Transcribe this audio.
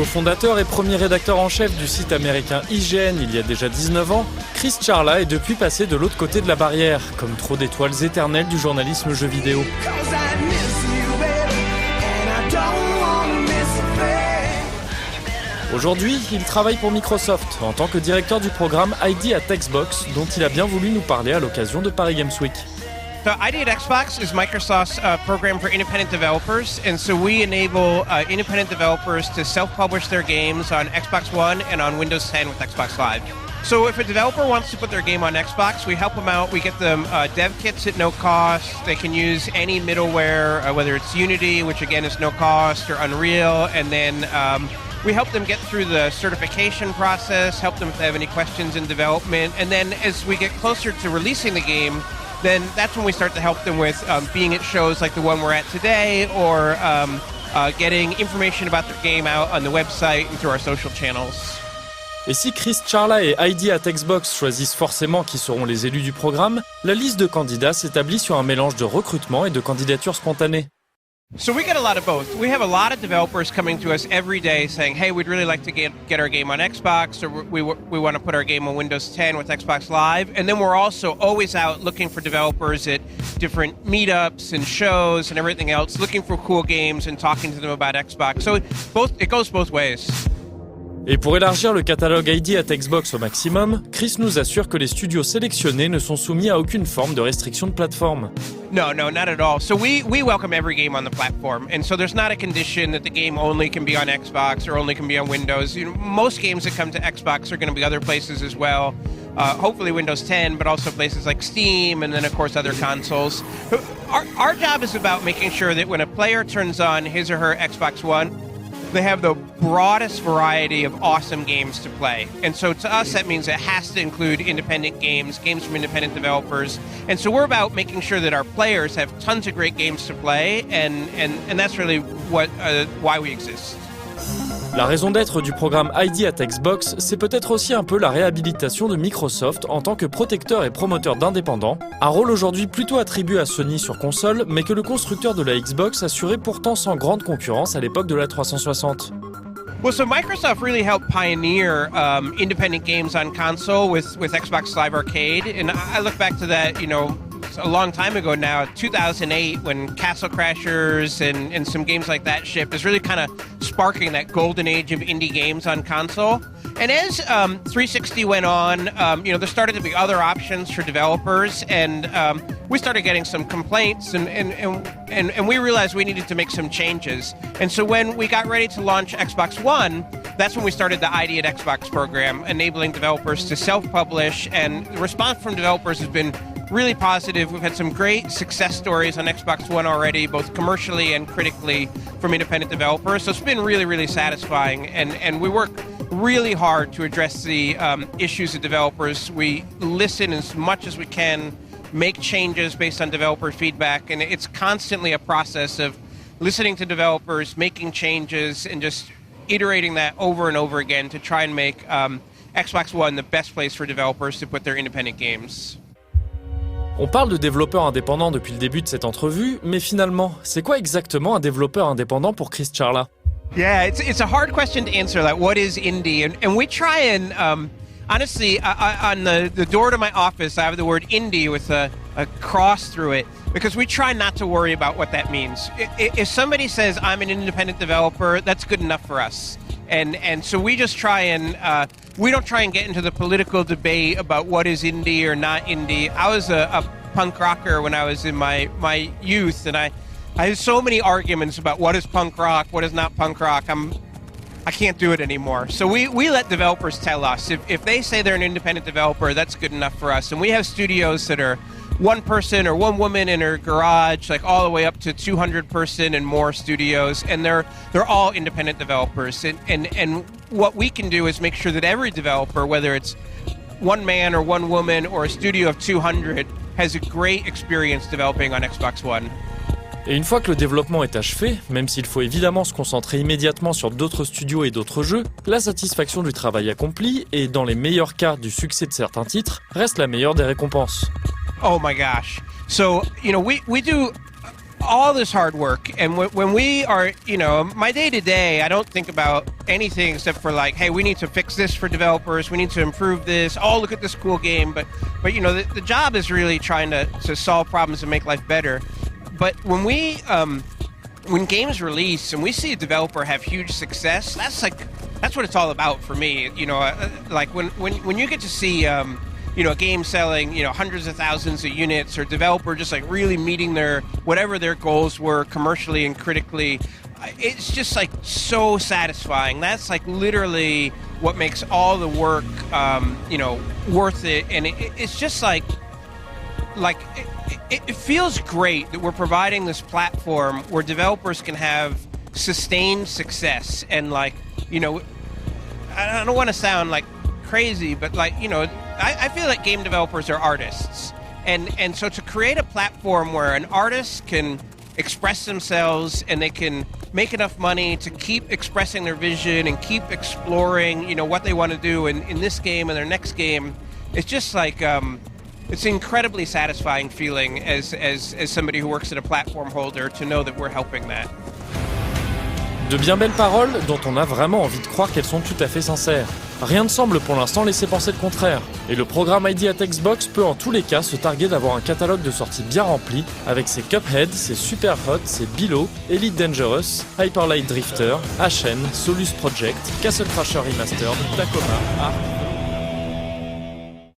cofondateur et premier rédacteur en chef du site américain IGN il y a déjà 19 ans, Chris Charla est depuis passé de l'autre côté de la barrière, comme trop d'étoiles éternelles du journalisme jeu vidéo. Aujourd'hui, il travaille pour Microsoft en tant que directeur du programme ID at Xbox, dont il a bien voulu nous parler à l'occasion de Paris Games Week. So ID at Xbox is Microsoft's program for independent developers, and so we enable independent developers to self-publish their games on Xbox One and on Windows 10 with Xbox Live. So if a developer wants to put their game on Xbox, we help them out. We get them dev kits at no cost. They can use any middleware, whether it's Unity, which again is no cost, or Unreal, and then we help them get through the certification process, help them if they have any questions in development, and then as we get closer to releasing the game, then that's when we start to help them with being at shows like the one we're at today, or getting information about their game out on the website and through our social channels. Et si Chris Charla et ID at Xbox choisissent forcément qui seront les élus du programme, la liste de candidats s'établit sur un mélange de recrutement et de candidatures spontanées. So we get a lot of both. We have a lot of developers coming to us every day saying, hey, we'd really like to get our game on Xbox, or we want to put our game on Windows 10 with Xbox Live. And then we're also always out looking for developers at different meetups and shows and everything else, looking for cool games and talking to them about Xbox. So it goes both ways. Et pour élargir le catalogue ID at Xbox au maximum, Chris nous assure que les studios sélectionnés ne sont soumis à aucune forme de restriction de plateforme. No, not at all. So we welcome every game on the platform. And so there's not a condition that the game only can be on Xbox or only can be on Windows. You know, most games that come to Xbox are going to be other places as well. Hopefully Windows 10, but also places like Steam and then, of course, other consoles. Our job is about making sure that when a player turns on his or her Xbox One, they have the broadest variety of awesome games to play. And so to us, that means it has to include independent games from independent developers. And so we're about making sure that our players have tons of great games to play, and that's really why we exist. La raison d'être du programme ID at Xbox, c'est peut-être aussi un peu la réhabilitation de Microsoft en tant que protecteur et promoteur d'indépendants, un rôle aujourd'hui plutôt attribué à Sony sur console, mais que le constructeur de la Xbox assurait pourtant sans grande concurrence à l'époque de la 360. Well, so Microsoft really helped pioneer independent games on console with Xbox Live Arcade, and I look back to that, you know, a long time ago now, 2008, when Castle Crashers and some games like that shipped, is really kind of sparking that golden age of indie games on console. And as 360 went on, you know, there started to be other options for developers, and we started getting some complaints, and we realized we needed to make some changes. And so when we got ready to launch Xbox One, that's when we started the ID at Xbox program, enabling developers to self-publish, and the response from developers has been really positive. We've had some great success stories on Xbox One already, both commercially and critically, from independent developers. So it's been really, really satisfying, and we work really hard to address the issues of developers. We listen as much as we can, make changes based on developer feedback, and it's constantly a process of listening to developers, making changes, and just iterating that over and over again to try and make Xbox One the best place for developers to put their independent games. On parle de développeurs indépendants depuis le début de cette entrevue, mais finalement, c'est quoi exactement un développeur indépendant pour Chris Charla? Yeah, it's a hard question to answer, like what is indie? And we try and, honestly, on the door to my office, I have the word indie with a cross through it, because we try not to worry about what that means. If somebody says, I'm an independent developer, that's good enough for us. And so we just try and, we don't try and get into the political debate about what is indie or not indie. I was a punk rocker when I was in my youth, and I had so many arguments about what is punk rock, what is not punk rock. I can't do it anymore. So we let developers tell us. If they say they're an independent developer, that's good enough for us. And we have studios that are one person or one woman in her garage, like all the way up to 200 person and more studios, and they're all independent developers. And what we can do is make sure that every developer, whether it's one man or one woman or a studio of 200, has a great experience developing on Xbox One. Et une fois que le développement est achevé, même s'il faut évidemment se concentrer immédiatement sur d'autres studios et d'autres jeux, la satisfaction du travail accompli, et dans les meilleurs cas du succès de certains titres, reste la meilleure des récompenses. Oh my gosh. So, you know, we do all this hard work, and when we are, you know, my day to day, I don't think about anything except for like, hey, we need to fix this for developers, we need to improve this, oh, look at this cool game, but you know, the job is really trying to solve problems and make life better. But when we when games release and we see a developer have huge success, that's what it's all about for me. You know, like when you get to see you know, a game selling, you know, hundreds of thousands of units, or developer just like really meeting whatever their goals were commercially and critically, it's just like so satisfying. That's like literally what makes all the work, you know, worth it. And it's just like it feels great that we're providing this platform where developers can have sustained success. And like, you know, I don't want to sound like crazy, but like, you know, I feel like game developers are artists. And so to create a platform where an artist can express themselves and they can make enough money to keep expressing their vision and keep exploring, you know, what they want to do in this game and their next game, it's just like, it's an incredibly satisfying feeling as somebody who works at a platform holder to know that we're helping that. De bien belles paroles dont on a vraiment envie de croire qu'elles sont tout à fait sincères. Rien ne semble pour l'instant laisser penser le contraire. Et le programme ID at Xbox peut en tous les cas se targuer d'avoir un catalogue de sorties bien rempli, avec ses Cuphead, ses Super Hot, ses Below, Elite Dangerous, Hyper Light Drifter, HN, Solus Project, Castle Crasher Remastered, Tacoma, Ark,